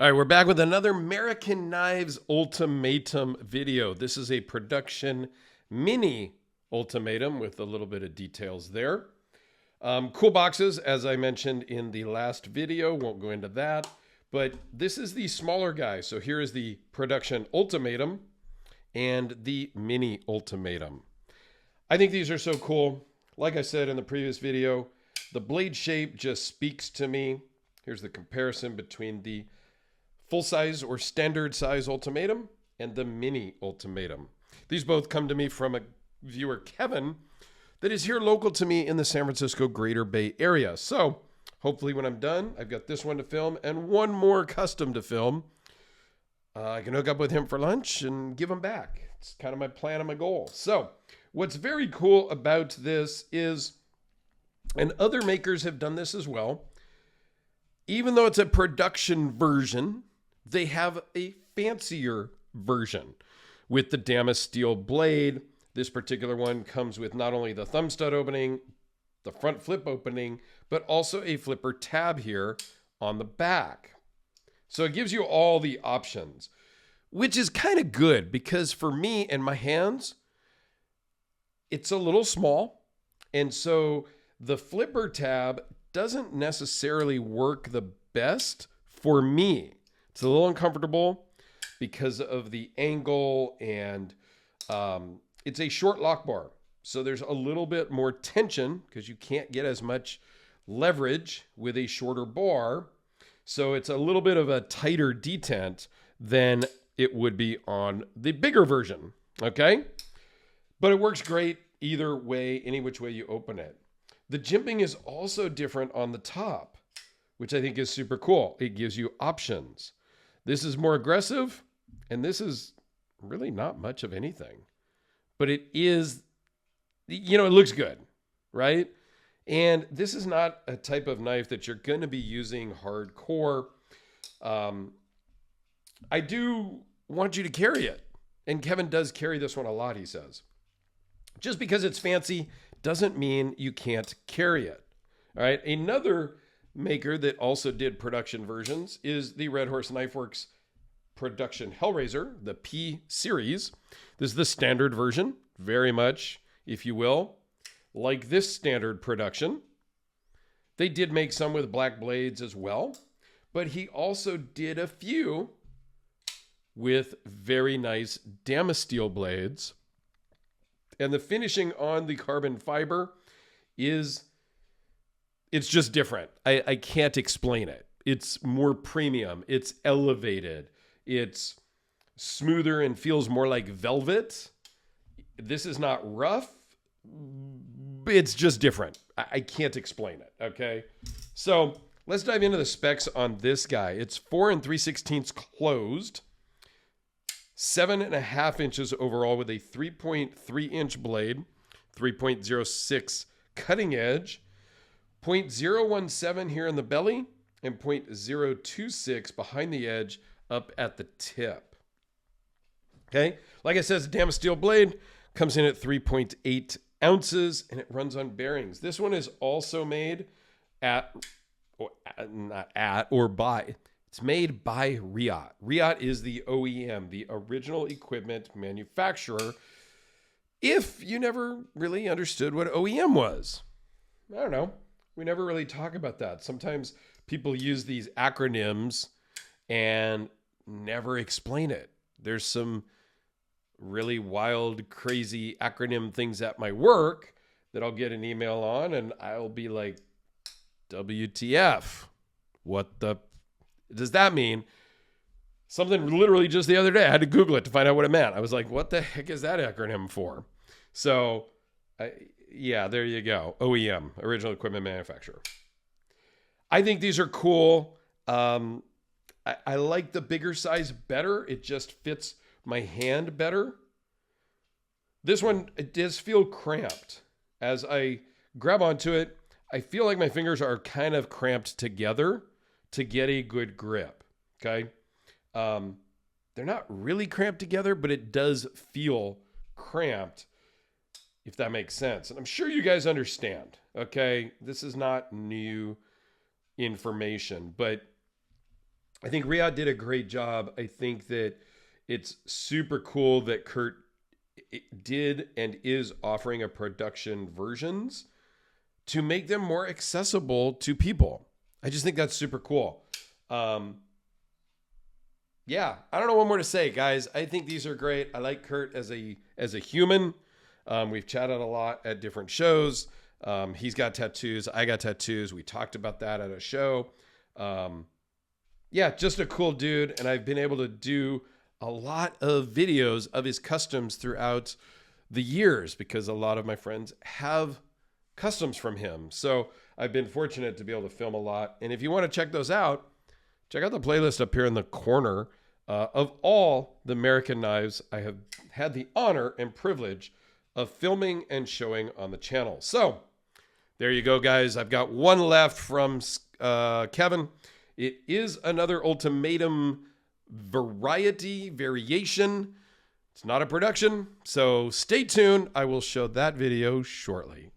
All right, we're back with another Merriken Knives Ultimatum video. This is a production mini ultimatum with a little bit of details there. Cool boxes, as I mentioned in the last video. Won't go into that. But this is the smaller guy. So here is the production ultimatum and the mini ultimatum. I think these are so cool. Like I said in the previous video, the blade shape just speaks to me. Here's the comparison between the full-size or standard size ultimatum and the mini ultimatum. These both come to me from a viewer, Kevin, that is here local to me in the San Francisco Greater Bay Area. So hopefully when I'm done, I've got this one to film and one more custom to film. I can hook up with him for lunch and give him back. It's kind of my plan and my goal. So what's very cool about this is, and other makers have done this as well, even though it's a production version, they have a fancier version with the Damascus steel blade. This particular one comes with not only the thumb stud opening, the front flip opening, but also a flipper tab here on the back. So it gives you all the options, which is kind of good because for me and my hands, it's a little small. And so the flipper tab doesn't necessarily work the best for me. It's a little uncomfortable because of the angle, and it's a short lock bar. So there's a little bit more tension because you can't get as much leverage with a shorter bar. So it's a little bit of a tighter detent than it would be on the bigger version. Okay. But it works great either way, any which way you open it. The jimping is also different on the top, which I think is super cool. It gives you options. This is more aggressive, and this is really not much of anything. But it is, it looks good, right? And this is not a type of knife that you're going to be using hardcore. I do want you to carry it. And Kevin does carry this one a lot, he says. Just because it's fancy doesn't mean you can't carry it. All right. Another maker that also did production versions is the Red Horse Knife Works production Hellraiser, the P series. This is the standard version, very much, if you will, like this standard production. They did make some with black blades as well, but he also did a few with very nice Damascus steel blades. And the finishing on the carbon fiber it's just different. I can't explain it. It's more premium. It's elevated. It's smoother and feels more like velvet. This is not rough. It's just different. I can't explain it. Okay. So let's dive into the specs on this guy. It's 4 3/16 closed, 7.5 inches overall with a 3.3 inch blade, 3.06 cutting edge, 0.017 here in the belly, and 0.026 behind the edge up at the tip. Okay, like I said, it's a Damascus steel blade, comes in at 3.8 ounces, and it runs on bearings. This one is also made it's made by Riot. Riot is the OEM, the original equipment manufacturer. If you never really understood what OEM was, I don't know. We never really talk about that. Sometimes people use these acronyms and never explain it. There's some really wild, crazy acronym things at my work that I'll get an email on and I'll be like, WTF? What the does that mean? Something literally just the other day, I had to Google it to find out what it meant. I was like, what the heck is that acronym for? So, yeah, there you go. OEM, original equipment manufacturer. I think these are cool. I like the bigger size better. It just fits my hand better. This one, it does feel cramped. As I grab onto it, I feel like my fingers are kind of cramped together to get a good grip. Okay. They're not really cramped together, but it does feel cramped, if that makes sense. And I'm sure you guys understand. Okay. This is not new information, but I think Riyadh did a great job. I think that it's super cool that Kurt did and is offering a production versions to make them more accessible to people. I just think that's super cool. Yeah, I don't know what more to say, guys. I think these are great. I like Kurt as a human. We've chatted a lot at different shows. He's got tattoos. I got tattoos. We talked about that at a show. Yeah, just a cool dude. And I've been able to do a lot of videos of his customs throughout the years because a lot of my friends have customs from him. So I've been fortunate to be able to film a lot. And if you want to check those out, check out the playlist up here in the corner of all the Merriken knives I have had the honor and privilege of filming and showing on the channel. So there you go, guys. I've got one left from Kevin. It is another Ultimatum variation. It's not a production, so stay tuned. I will show that video shortly.